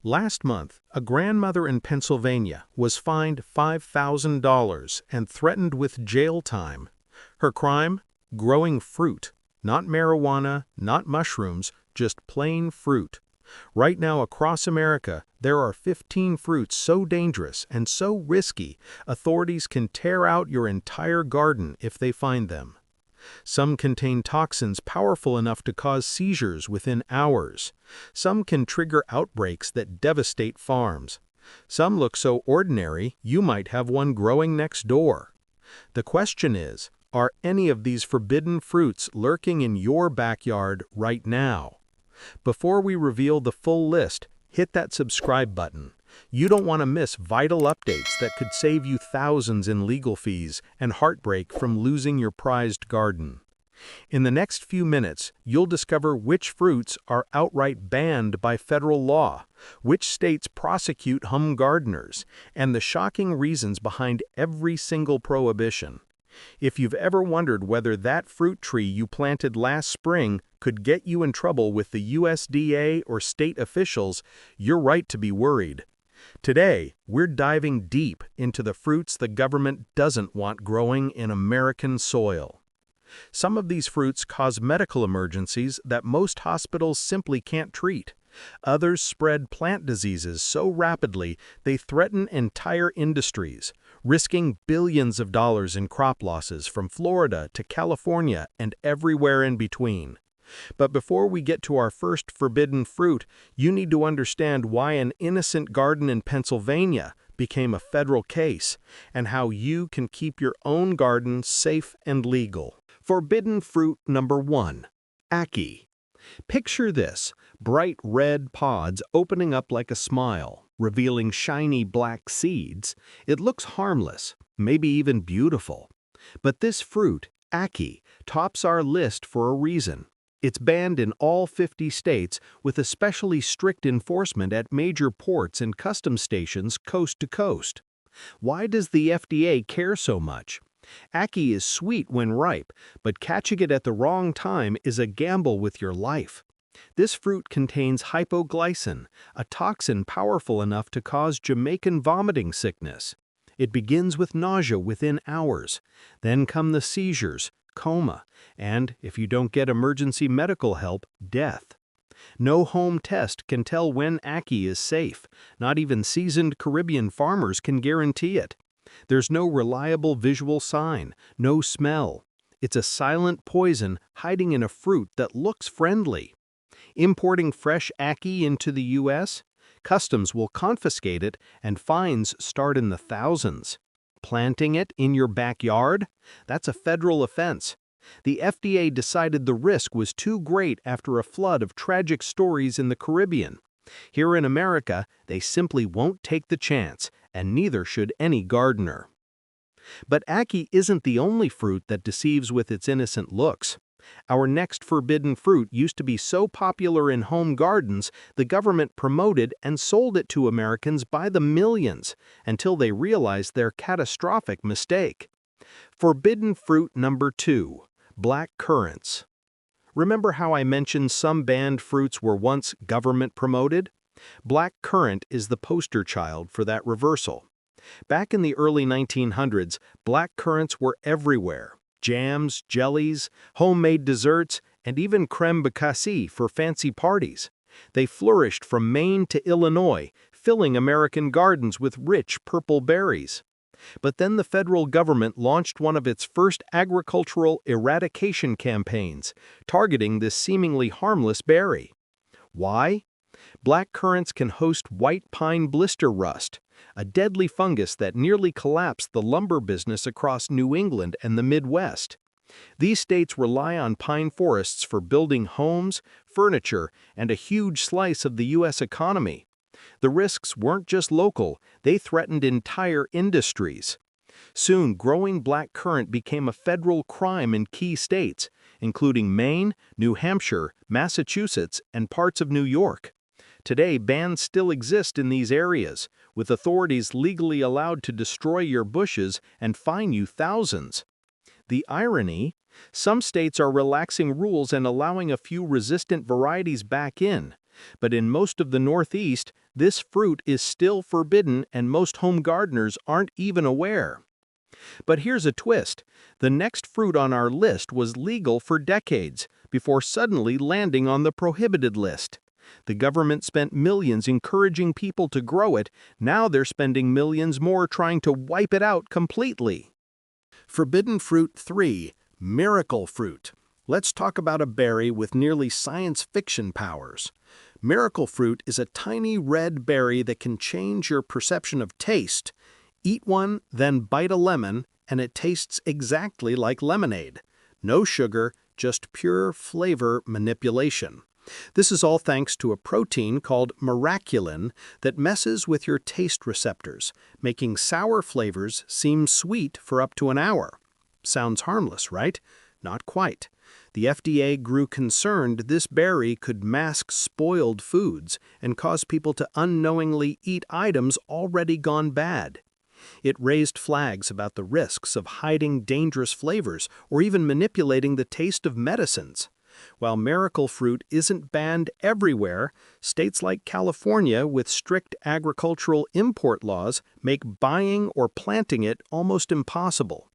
Last month, a grandmother in Pennsylvania was fined $5,000 and threatened with jail time. Her crime? Growing fruit. Not marijuana, not mushrooms, just plain fruit. Right now across America, there are 15 fruits so dangerous and so risky, authorities can tear out your entire garden if they find them. Some contain toxins powerful enough to cause seizures within hours. Some can trigger outbreaks that devastate farms. Some look so ordinary you might have one growing next door. The question is, are any of these forbidden fruits lurking in your backyard right now? Before we reveal the full list, hit that subscribe button. You don't want to miss vital updates that could save you thousands in legal fees and heartbreak from losing your prized garden. In the next few minutes, you'll discover which fruits are outright banned by federal law, which states prosecute home gardeners, and the shocking reasons behind every single prohibition. If you've ever wondered whether that fruit tree you planted last spring could get you in trouble with the USDA or state officials, you're right to be worried. Today, we're diving deep into the fruits the government doesn't want growing in American soil. Some of these fruits cause medical emergencies that most hospitals simply can't treat. Others spread plant diseases so rapidly they threaten entire industries, risking billions of dollars in crop losses from Florida to California and everywhere in between. But before we get to our first forbidden fruit, you need to understand why an innocent garden in Pennsylvania became a federal case, and how you can keep your own garden safe and legal. Forbidden fruit number 1. Ackee. Picture this, bright red pods opening up like a smile, revealing shiny black seeds. It looks harmless, maybe even beautiful. But this fruit, Ackee, tops our list for a reason. It's banned in all 50 states with especially strict enforcement at major ports and customs stations coast to coast. Why does the FDA care so much? Ackee is sweet when ripe, but catching it at the wrong time is a gamble with your life. This fruit contains hypoglycin, a toxin powerful enough to cause Jamaican vomiting sickness. It begins with nausea within hours. Then come the seizures, coma, and, if you don't get emergency medical help, death. No home test can tell when Ackee is safe. Not even seasoned Caribbean farmers can guarantee it. There's no reliable visual sign, no smell. It's a silent poison hiding in a fruit that looks friendly. Importing fresh Ackee into the U.S., customs will confiscate it and fines start in the thousands. Planting it in your backyard? That's a federal offense. The FDA decided the risk was too great after a flood of tragic stories in the Caribbean. Here in America, they simply won't take the chance, and neither should any gardener. But Ackee isn't the only fruit that deceives with its innocent looks. Our next forbidden fruit used to be so popular in home gardens, the government promoted and sold it to Americans by the millions, until they realized their catastrophic mistake. Forbidden fruit number 2. Black currants. Remember how I mentioned some banned fruits were once government promoted? Black currant is the poster child for that reversal. Back in the early 1900s, black currants were everywhere. Jams, jellies, homemade desserts, and even crème bacassis for fancy parties. They flourished from Maine to Illinois, filling American gardens with rich purple berries. But then the federal government launched one of its first agricultural eradication campaigns, targeting this seemingly harmless berry. Why? Black currants can host white pine blister rust, a deadly fungus that nearly collapsed the lumber business across New England and the Midwest. These states rely on pine forests for building homes, furniture, and a huge slice of the U.S. economy. The risks weren't just local, they threatened entire industries. Soon, growing black currant became a federal crime in key states, including Maine, New Hampshire, Massachusetts, and parts of New York. Today, bans still exist in these areas, with authorities legally allowed to destroy your bushes and fine you thousands. The irony? Some states are relaxing rules and allowing a few resistant varieties back in. But in most of the Northeast, this fruit is still forbidden and most home gardeners aren't even aware. But here's a twist. The next fruit on our list was legal for decades, before suddenly landing on the prohibited list. The government spent millions encouraging people to grow it, now they're spending millions more trying to wipe it out completely. Forbidden Fruit 3, Miracle Fruit. Let's talk about a berry with nearly science fiction powers. Miracle Fruit is a tiny red berry that can change your perception of taste. Eat one, then bite a lemon, and it tastes exactly like lemonade. No sugar, just pure flavor manipulation. This is all thanks to a protein called miraculin that messes with your taste receptors, making sour flavors seem sweet for up to an hour. Sounds harmless, right? Not quite. The FDA grew concerned this berry could mask spoiled foods and cause people to unknowingly eat items already gone bad. It raised flags about the risks of hiding dangerous flavors or even manipulating the taste of medicines. While miracle fruit isn't banned everywhere, states like California with strict agricultural import laws make buying or planting it almost impossible.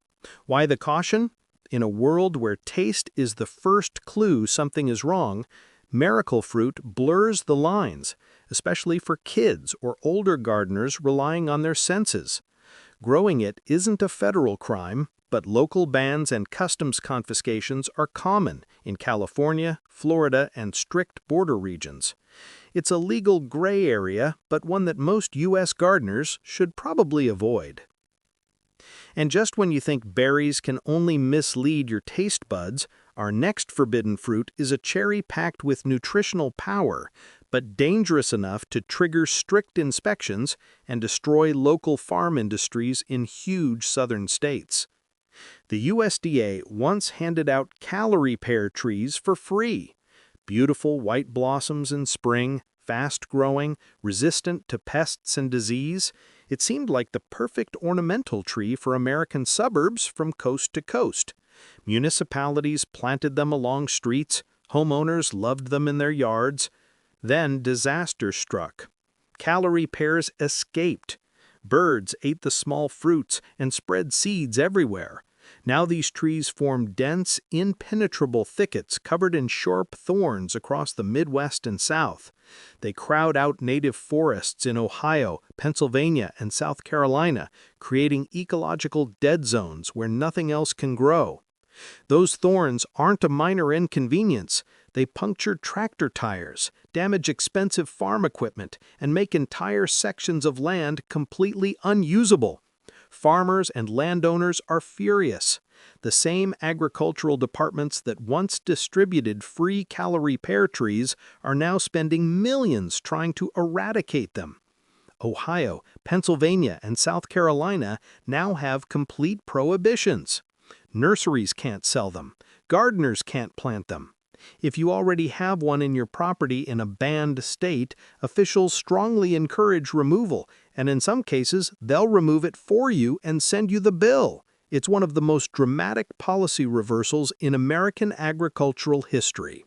Why the caution? In a world where taste is the first clue something is wrong, miracle fruit blurs the lines, especially for kids or older gardeners relying on their senses. Growing it isn't a federal crime, but local bans and customs confiscations are common in California, Florida, and strict border regions. It's a legal gray area, but one that most U.S. gardeners should probably avoid. And just when you think berries can only mislead your taste buds, our next forbidden fruit is a cherry packed with nutritional power, but dangerous enough to trigger strict inspections and destroy local farm industries in huge southern states. The USDA once handed out Callery Pear trees for free. Beautiful white blossoms in spring, fast-growing, resistant to pests and disease, it seemed like the perfect ornamental tree for American suburbs from coast to coast. Municipalities planted them along streets, homeowners loved them in their yards. Then disaster struck. Callery pears escaped. Birds ate the small fruits and spread seeds everywhere. Now these trees form dense, impenetrable thickets covered in sharp thorns across the Midwest and South. They crowd out native forests in Ohio, Pennsylvania, and South Carolina, creating ecological dead zones where nothing else can grow. Those thorns aren't a minor inconvenience. They puncture tractor tires, damage expensive farm equipment, and make entire sections of land completely unusable. Farmers and landowners are furious. The same agricultural departments that once distributed free Callery pear trees are now spending millions trying to eradicate them. Ohio, Pennsylvania, and South Carolina now have complete prohibitions. Nurseries can't sell them. Gardeners can't plant them. If you already have one in your property in a banned state, officials strongly encourage removal, and in some cases, they'll remove it for you and send you the bill. It's one of the most dramatic policy reversals in American agricultural history.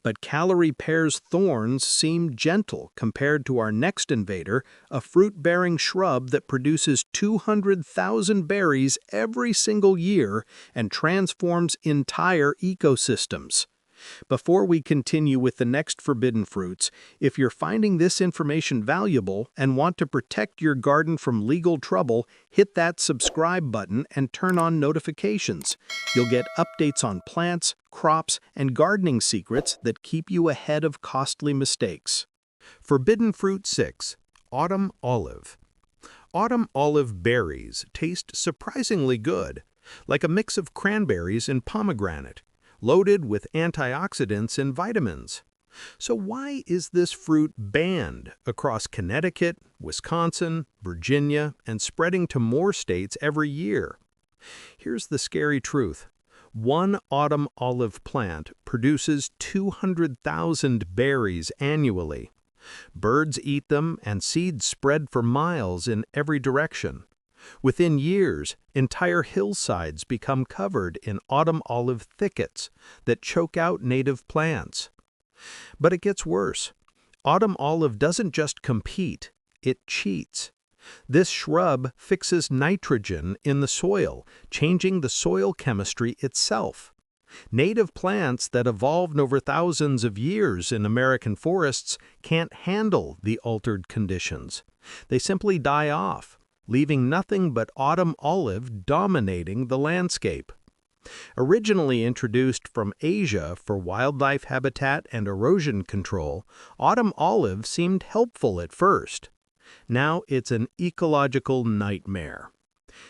But Callery pear's thorns seem gentle compared to our next invader, a fruit-bearing shrub that produces 200,000 berries every single year and transforms entire ecosystems. Before we continue with the next forbidden fruits, if you're finding this information valuable and want to protect your garden from legal trouble, hit that subscribe button and turn on notifications. You'll get updates on plants, crops, and gardening secrets that keep you ahead of costly mistakes. Forbidden Fruit 6. Autumn Olive. Autumn olive berries taste surprisingly good, like a mix of cranberries and pomegranate, loaded with antioxidants and vitamins. So why is this fruit banned across Connecticut, Wisconsin, Virginia, and spreading to more states every year? Here's the scary truth. One autumn olive plant produces 200,000 berries annually. Birds eat them and seeds spread for miles in every direction. Within years, entire hillsides become covered in autumn olive thickets that choke out native plants. But it gets worse. Autumn olive doesn't just compete, it cheats. This shrub fixes nitrogen in the soil, changing the soil chemistry itself. Native plants that evolved over thousands of years in American forests can't handle the altered conditions. They simply die off, leaving nothing but autumn olive dominating the landscape. Originally introduced from Asia for wildlife habitat and erosion control, autumn olive seemed helpful at first. Now it's an ecological nightmare.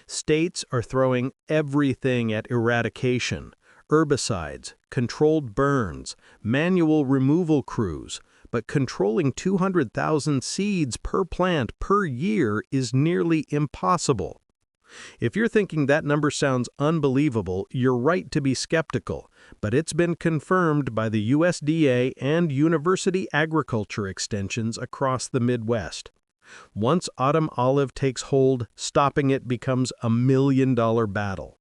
States are throwing everything at eradication: herbicides, controlled burns, manual removal crews, but controlling 200,000 seeds per plant per year is nearly impossible. If you're thinking that number sounds unbelievable, you're right to be skeptical, but it's been confirmed by the USDA and university agriculture extensions across the Midwest. Once autumn olive takes hold, stopping it becomes a million-dollar battle.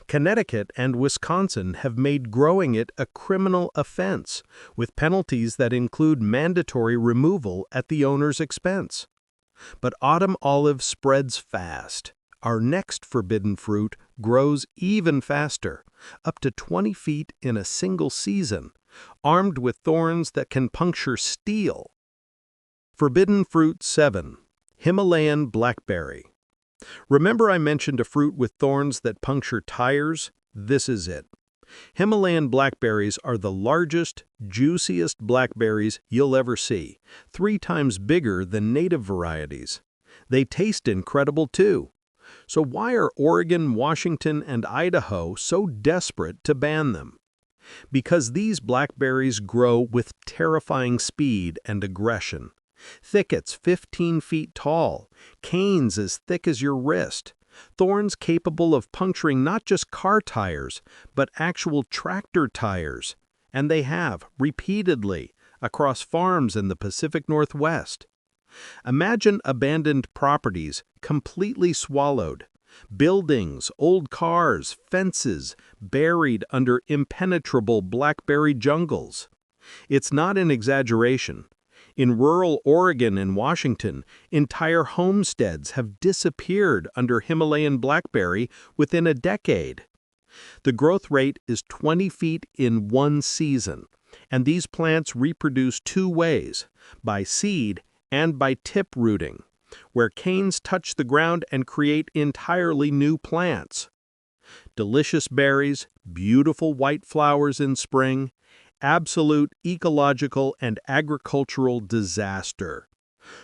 Connecticut and Wisconsin have made growing it a criminal offense, with penalties that include mandatory removal at the owner's expense. But autumn olive spreads fast. Our next forbidden fruit grows even faster, up to 20 feet in a single season, armed with thorns that can puncture steel. Forbidden Fruit 7. Himalayan Blackberry. Remember I mentioned a fruit with thorns that puncture tires? This is it. Himalayan blackberries are the largest, juiciest blackberries you'll ever see, 3 times bigger than native varieties. They taste incredible too. So why are Oregon, Washington, and Idaho so desperate to ban them? Because these blackberries grow with terrifying speed and aggression. Thickets 15 feet tall, canes as thick as your wrist, thorns capable of puncturing not just car tires, but actual tractor tires, and they have, repeatedly, across farms in the Pacific Northwest. Imagine abandoned properties completely swallowed, buildings, old cars, fences, buried under impenetrable blackberry jungles. It's not an exaggeration. In rural Oregon and Washington, entire homesteads have disappeared under Himalayan blackberry within a decade. The growth rate is 20 feet in one season, and these plants reproduce 2 ways: by seed and by tip rooting, where canes touch the ground and create entirely new plants. Delicious berries, beautiful white flowers in spring, absolute ecological and agricultural disaster.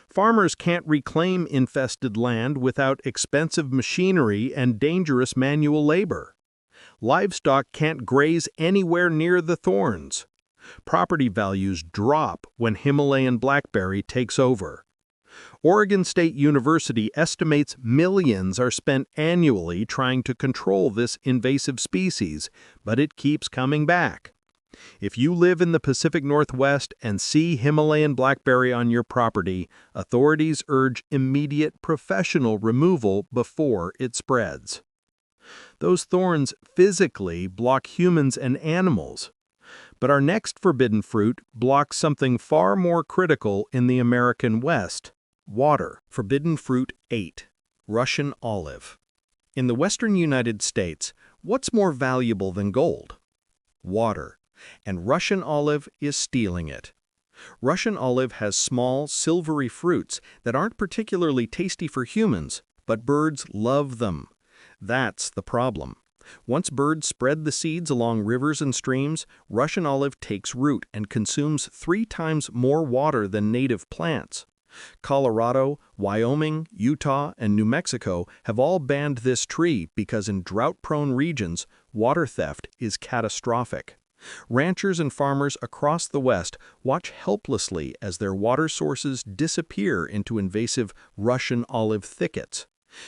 Farmers can't reclaim infested land without expensive machinery and dangerous manual labor. Livestock can't graze anywhere near the thorns. Property values drop when Himalayan blackberry takes over. Oregon State University estimates millions are spent annually trying to control this invasive species, but it keeps coming back. If you live in the Pacific Northwest and see Himalayan blackberry on your property, authorities urge immediate professional removal before it spreads. Those thorns physically block humans and animals. But our next forbidden fruit blocks something far more critical in the American West: water. Forbidden Fruit 8. Russian olive. In the western United States, what's more valuable than gold? Water. And Russian olive is stealing it. Russian olive has small, silvery fruits that aren't particularly tasty for humans, but birds love them. That's the problem. Once birds spread the seeds along rivers and streams, Russian olive takes root and consumes 3 times more water than native plants. Colorado, Wyoming, Utah, and New Mexico have all banned this tree because in drought-prone regions, water theft is catastrophic. Ranchers and farmers across the West watch helplessly as their water sources disappear into invasive Russian olive thickets.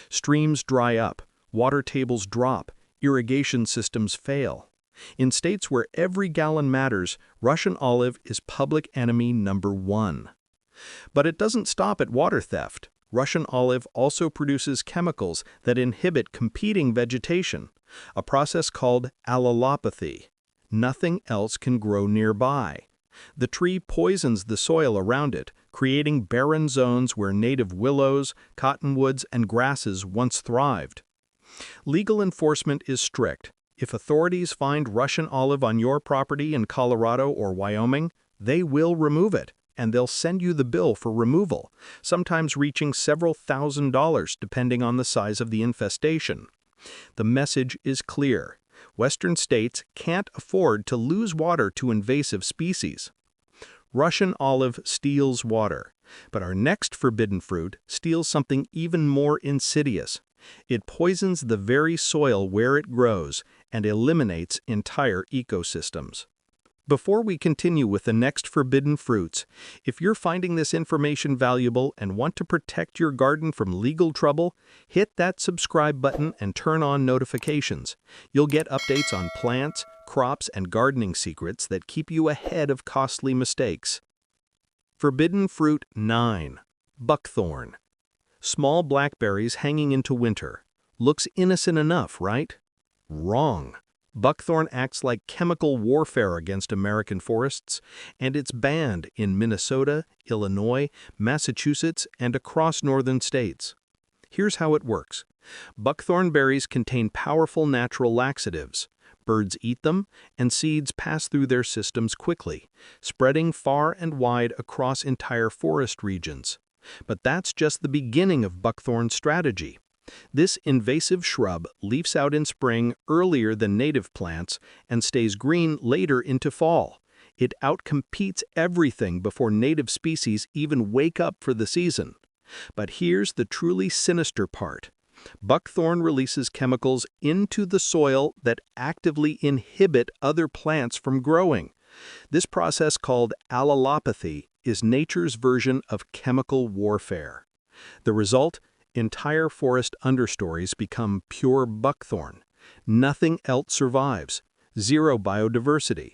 Streams dry up, water tables drop, irrigation systems fail. In states where every gallon matters, Russian olive is public enemy number 1. But it doesn't stop at water theft. Russian olive also produces chemicals that inhibit competing vegetation, a process called allelopathy. Nothing else can grow nearby. The tree poisons the soil around it, creating barren zones where native willows, cottonwoods, and grasses once thrived. Legal enforcement is strict. If authorities find Russian olive on your property in Colorado or Wyoming, they will remove it, and they'll send you the bill for removal, sometimes reaching several $1,000s depending on the size of the infestation. The message is clear. Western states can't afford to lose water to invasive species. Russian olive steals water, but our next forbidden fruit steals something even more insidious. It poisons the very soil where it grows and eliminates entire ecosystems. Before we continue with the next forbidden fruits, if you're finding this information valuable and want to protect your garden from legal trouble, hit that subscribe button and turn on notifications. You'll get updates on plants, crops, and gardening secrets that keep you ahead of costly mistakes. Forbidden Fruit 9. Buckthorn. Small blackberries hanging into winter. Looks innocent enough, right? Wrong. Buckthorn acts like chemical warfare against American forests, and it's banned in Minnesota, Illinois, Massachusetts, and across northern states. Here's how it works. Buckthorn berries contain powerful natural laxatives. Birds eat them, and seeds pass through their systems quickly, spreading far and wide across entire forest regions. But that's just the beginning of buckthorn's strategy. This invasive shrub leaves out in spring earlier than native plants and stays green later into fall. It outcompetes everything before native species even wake up for the season. But here's the truly sinister part. Buckthorn releases chemicals into the soil that actively inhibit other plants from growing. This process, called allelopathy, is nature's version of chemical warfare. The result? Entire forest understories become pure buckthorn. Nothing else survives. Zero biodiversity.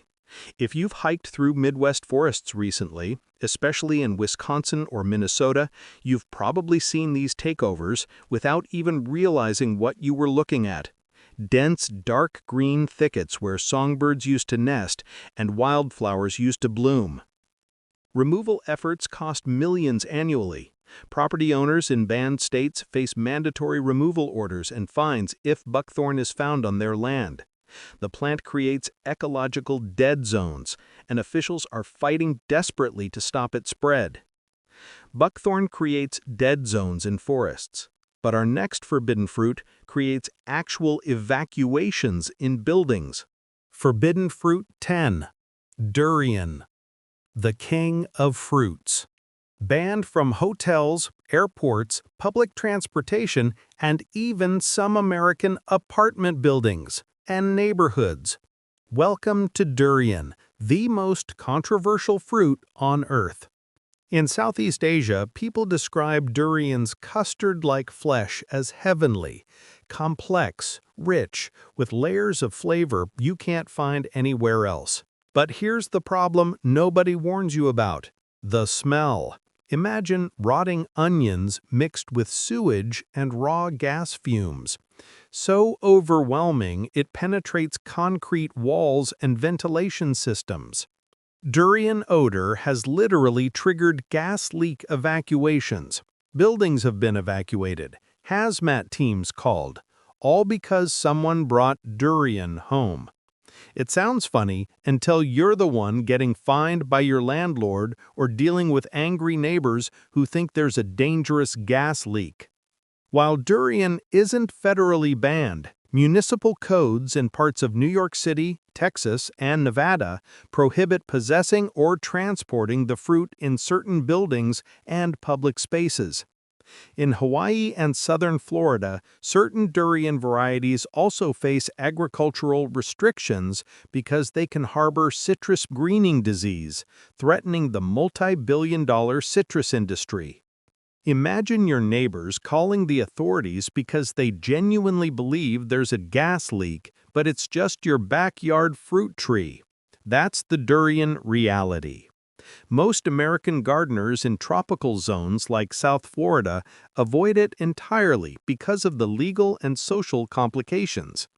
If you've hiked through Midwest forests recently, especially in Wisconsin or Minnesota, you've probably seen these takeovers without even realizing what you were looking at. Dense, dark green thickets where songbirds used to nest and wildflowers used to bloom. Removal efforts cost millions annually. Property owners in banned states face mandatory removal orders and fines if buckthorn is found on their land. The plant creates ecological dead zones, and officials are fighting desperately to stop its spread. Buckthorn creates dead zones in forests, but our next forbidden fruit creates actual evacuations in buildings. Forbidden Fruit 10. Durian. The king of fruits. Banned from hotels, airports, public transportation, and even some American apartment buildings and neighborhoods. Welcome to durian, the most controversial fruit on Earth. In Southeast Asia, people describe durian's custard-like flesh as heavenly, complex, rich, with layers of flavor you can't find anywhere else. But here's the problem nobody warns you about: the smell. Imagine rotting onions mixed with sewage and raw gas fumes. So overwhelming it penetrates concrete walls and ventilation systems. Durian odor has literally triggered gas leak evacuations. Buildings have been evacuated, hazmat teams called, all because someone brought durian home. It sounds funny until you're the one getting fined by your landlord or dealing with angry neighbors who think there's a dangerous gas leak. While durian isn't federally banned, municipal codes in parts of New York City, Texas, and Nevada prohibit possessing or transporting the fruit in certain buildings and public spaces. In Hawaii and southern Florida, certain durian varieties also face agricultural restrictions because they can harbor citrus greening disease, threatening the multi-billion-dollar citrus industry. Imagine your neighbors calling the authorities because they genuinely believe there's a gas leak, but it's just your backyard fruit tree. That's the durian reality. Most American gardeners in tropical zones like South Florida avoid it entirely because of the legal and social complications.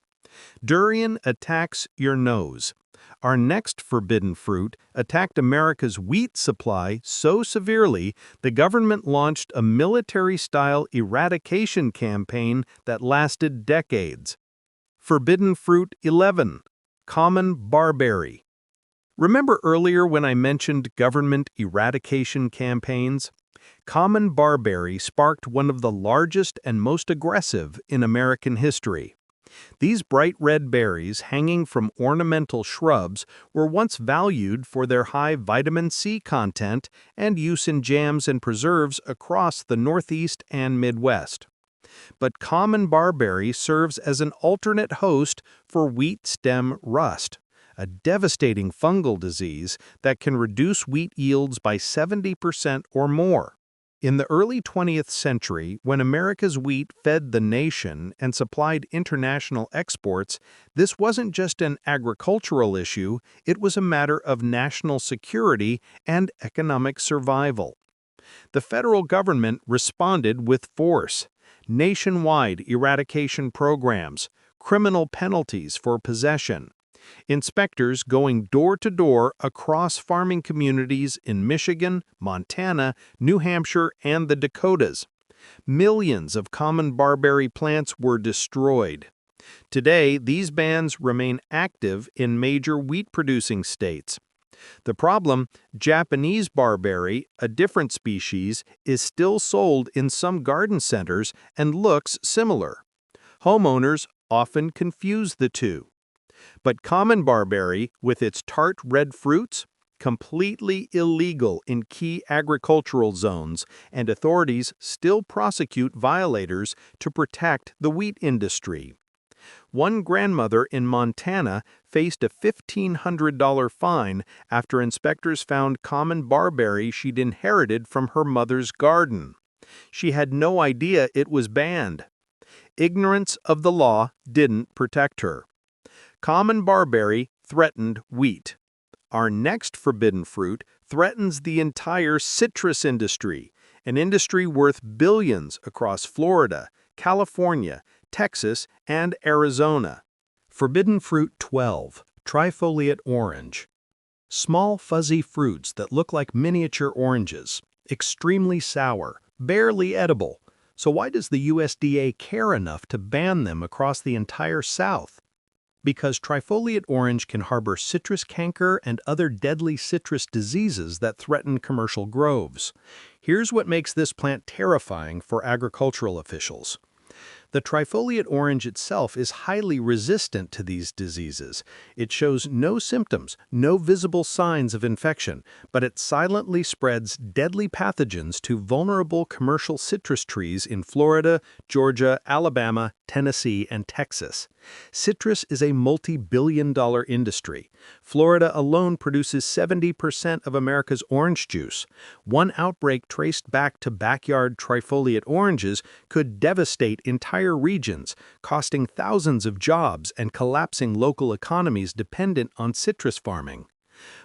Durian attacks your nose. Our next forbidden fruit attacked America's wheat supply so severely the government launched a military-style eradication campaign that lasted decades. Forbidden fruit 11. Common barberry. Remember earlier when I mentioned government eradication campaigns? Common barberry sparked one of the largest and most aggressive in American history. These bright red berries hanging from ornamental shrubs were once valued for their high vitamin C content and use in jams and preserves across the Northeast and Midwest. But common barberry serves as an alternate host for wheat stem rust, a devastating fungal disease that can reduce wheat yields by 70% or more. In the early 20th century, when America's wheat fed the nation and supplied international exports, this wasn't just an agricultural issue, it was a matter of national security and economic survival. The federal government responded with force. Nationwide eradication programs, criminal penalties for possession, inspectors going door-to-door across farming communities in Michigan, Montana, New Hampshire, and the Dakotas. Millions of common barberry plants were destroyed. Today, these bans remain active in major wheat-producing states. The problem, Japanese barberry, a different species, is still sold in some garden centers and looks similar. Homeowners often confuse the two. But common barberry, with its tart red fruits, completely illegal in key agricultural zones, and authorities still prosecute violators to protect the wheat industry. One grandmother in Montana faced a $1,500 fine after inspectors found common barberry she'd inherited from her mother's garden. She had no idea it was banned. Ignorance of the law didn't protect her. Common barberry threatened wheat. Our next forbidden fruit threatens the entire citrus industry, an industry worth billions across Florida, California, Texas, and Arizona. Forbidden fruit 12. Trifoliate orange. Small fuzzy fruits that look like miniature oranges, extremely sour, barely edible. So why does the USDA care enough to ban them across the entire South? Because trifoliate orange can harbor citrus canker and other deadly citrus diseases that threaten commercial groves. Here's what makes this plant terrifying for agricultural officials. The trifoliate orange itself is highly resistant to these diseases. It shows no symptoms, no visible signs of infection, but it silently spreads deadly pathogens to vulnerable commercial citrus trees in Florida, Georgia, Alabama, Tennessee, and Texas. Citrus is a multi-billion-dollar industry. Florida alone produces 70% of America's orange juice. One outbreak traced back to backyard trifoliate oranges could devastate entire regions, costing thousands of jobs and collapsing local economies dependent on citrus farming.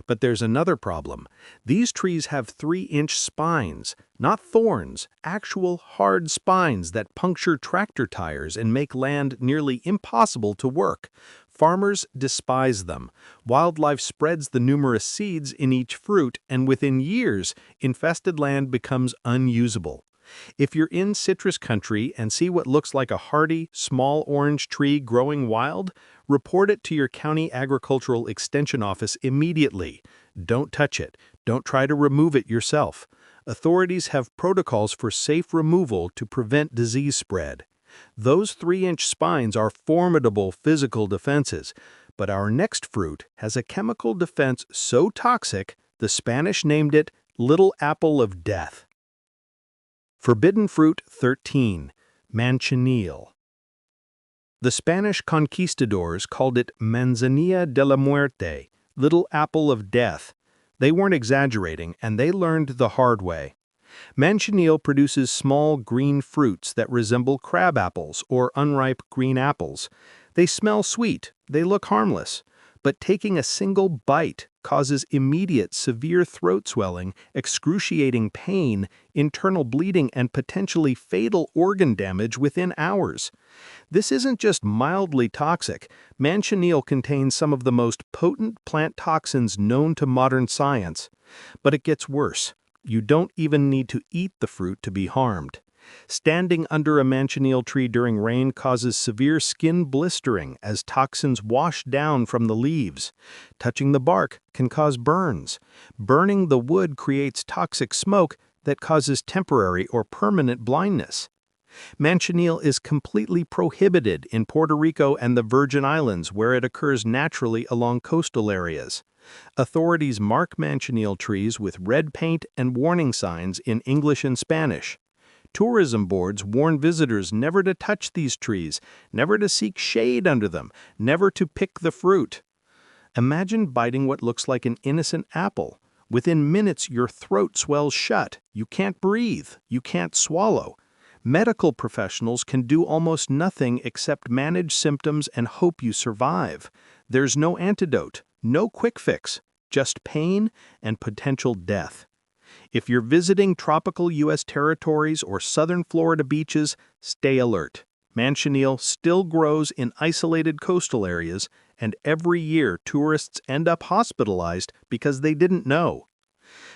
But there's another problem. These trees have 3-inch spines, not thorns, actual hard spines that puncture tractor tires and make land nearly impossible to work. Farmers despise them. Wildlife spreads the numerous seeds in each fruit, and within years, infested land becomes unusable. If you're in citrus country and see what looks like a hardy, small orange tree growing wild, report it to your county agricultural extension office immediately. Don't touch it. Don't try to remove it yourself. Authorities have protocols for safe removal to prevent disease spread. Those 3-inch spines are formidable physical defenses, but our next fruit has a chemical defense so toxic, the Spanish named it Little Apple of Death. Forbidden fruit 13. Manchineel. The Spanish conquistadors called it manzanilla de la muerte, little apple of death. They weren't exaggerating, and they learned the hard way. Manchineel produces small green fruits that resemble crab apples or unripe green apples. They smell sweet, they look harmless, But taking a single bite causes immediate severe throat swelling, excruciating pain, internal bleeding, and potentially fatal organ damage within hours. This isn't just mildly toxic. Manchineel contains some of the most potent plant toxins known to modern science. But it gets worse. You don't even need to eat the fruit to be harmed. Standing under a manchineel tree during rain causes severe skin blistering as toxins wash down from the leaves. Touching the bark can cause burns. Burning the wood creates toxic smoke that causes temporary or permanent blindness. Manchineel is completely prohibited in Puerto Rico and the Virgin Islands, where it occurs naturally along coastal areas. Authorities mark manchineel trees with red paint and warning signs in English and Spanish. Tourism boards warn visitors never to touch these trees, never to seek shade under them, never to pick the fruit. Imagine biting what looks like an innocent apple. Within minutes, your throat swells shut. You can't breathe. You can't swallow. Medical professionals can do almost nothing except manage symptoms and hope you survive. There's no antidote, no quick fix, just pain and potential death. If you're visiting tropical U.S. territories or southern Florida beaches, stay alert. Manchineel still grows in isolated coastal areas, and every year tourists end up hospitalized because they didn't know.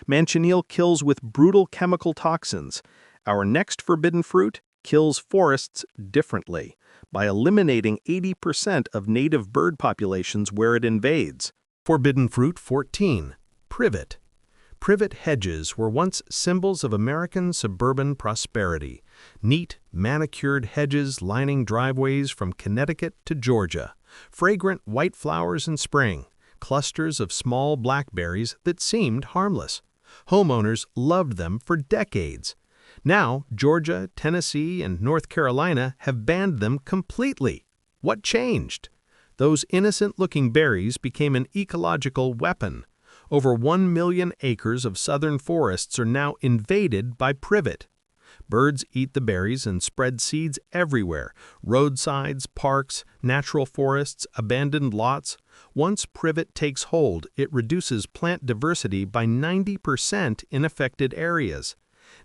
Manchineel kills with brutal chemical toxins. Our next forbidden fruit kills forests differently, by eliminating 80% of native bird populations where it invades. Forbidden fruit 14. Privet. Privet hedges were once symbols of American suburban prosperity. Neat, manicured hedges lining driveways from Connecticut to Georgia. Fragrant white flowers in spring. Clusters of small blackberries that seemed harmless. Homeowners loved them for decades. Now, Georgia, Tennessee, and North Carolina have banned them completely. What changed? Those innocent-looking berries became an ecological weapon. Over 1 million acres of southern forests are now invaded by privet. Birds eat the berries and spread seeds everywhere: roadsides, parks, natural forests, abandoned lots. Once privet takes hold, it reduces plant diversity by 90% in affected areas.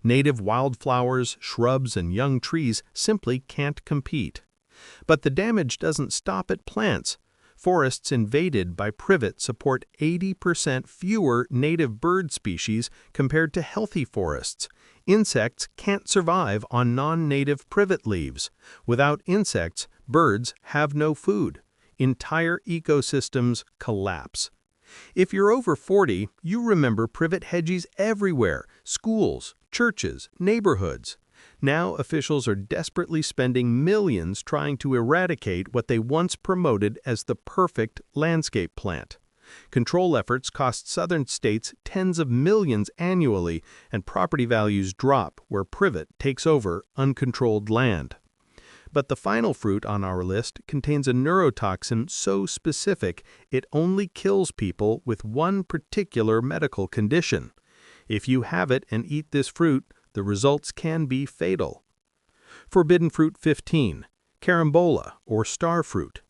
Native wildflowers, shrubs, and young trees simply can't compete. But the damage doesn't stop at plants. Forests invaded by privet support 80% fewer native bird species compared to healthy forests. Insects can't survive on non-native privet leaves. Without insects, birds have no food. Entire ecosystems collapse. If you're over 40, you remember privet hedges everywhere: schools, churches, neighborhoods. Now officials are desperately spending millions trying to eradicate what they once promoted as the perfect landscape plant. Control efforts cost southern states tens of millions annually, and property values drop where privet takes over uncontrolled land. But the final fruit on our list contains a neurotoxin so specific it only kills people with one particular medical condition. If you have it and eat this fruit, the results can be fatal. Forbidden fruit 15. Carambola, or starfruit.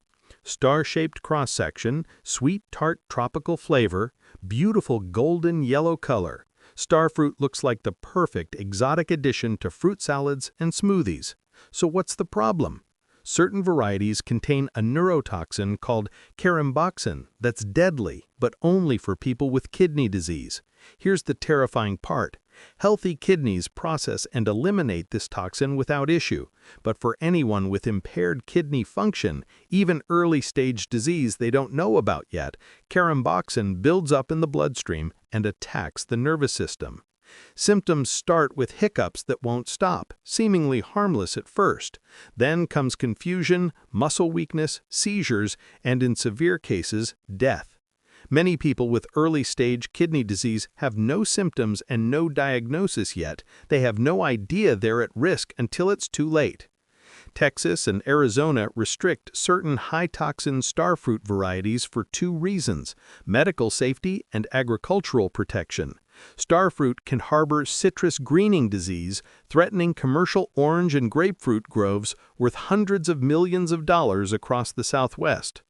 Star-shaped cross-section, sweet tart tropical flavor, beautiful golden yellow color. Starfruit looks like the perfect exotic addition to fruit salads and smoothies. So what's the problem? Certain varieties contain a neurotoxin called caramboxin that's deadly, but only for people with kidney disease. Here's the terrifying part. Healthy kidneys process and eliminate this toxin without issue, but for anyone with impaired kidney function, even early-stage disease they don't know about yet, caramboxin builds up in the bloodstream and attacks the nervous system. Symptoms start with hiccups that won't stop, seemingly harmless at first. Then comes confusion, muscle weakness, seizures, and in severe cases, death. Many people with early-stage kidney disease have no symptoms and no diagnosis yet. They have no idea they're at risk until it's too late. Texas and Arizona restrict certain high-toxin starfruit varieties for 2 reasons: medical safety and agricultural protection. Starfruit can harbor citrus greening disease, threatening commercial orange and grapefruit groves worth hundreds of millions of dollars across the Southwest.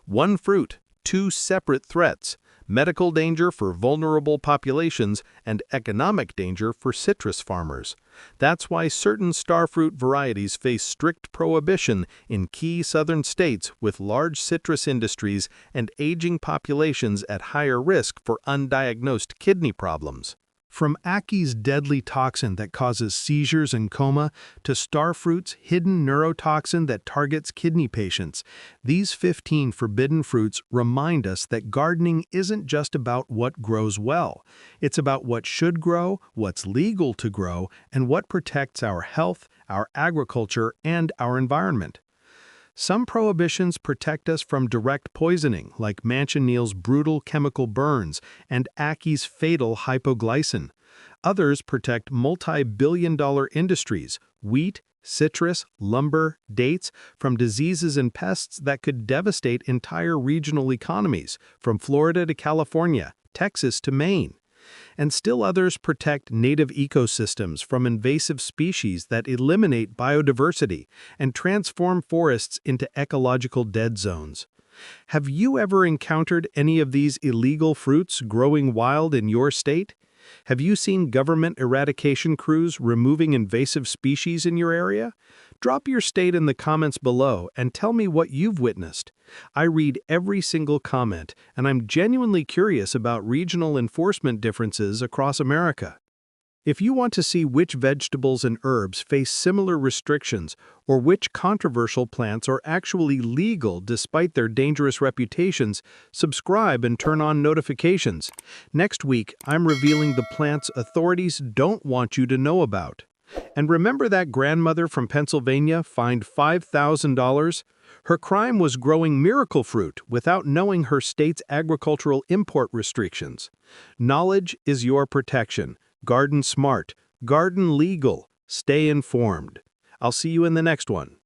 One fruit, two separate threats: medical danger for vulnerable populations and economic danger for citrus farmers. That's why certain starfruit varieties face strict prohibition in key southern states with large citrus industries and aging populations at higher risk for undiagnosed kidney problems. From Ackee's deadly toxin that causes seizures and coma to Starfruit's hidden neurotoxin that targets kidney patients, these 15 forbidden fruits remind us that gardening isn't just about what grows well. It's about what should grow, what's legal to grow, and what protects our health, our agriculture, and our environment. Some prohibitions protect us from direct poisoning, like manchineel's brutal chemical burns and Ackee's fatal hypoglycin. Others protect multi-billion-dollar industries, wheat, citrus, lumber, dates, from diseases and pests that could devastate entire regional economies, from Florida to California, Texas to Maine. And still others protect native ecosystems from invasive species that eliminate biodiversity and transform forests into ecological dead zones. Have you ever encountered any of these illegal fruits growing wild in your state? Have you seen government eradication crews removing invasive species in your area? Drop your state in the comments below and tell me what you've witnessed. I read every single comment, and I'm genuinely curious about regional enforcement differences across America. If you want to see which vegetables and herbs face similar restrictions or which controversial plants are actually legal despite their dangerous reputations, subscribe and turn on notifications. Next week, I'm revealing the plants authorities don't want you to know about. And remember that grandmother from Pennsylvania fined $5,000? Her crime was growing miracle fruit without knowing her state's agricultural import restrictions. Knowledge is your protection. Garden smart. Garden legal. Stay informed. I'll see you in the next one.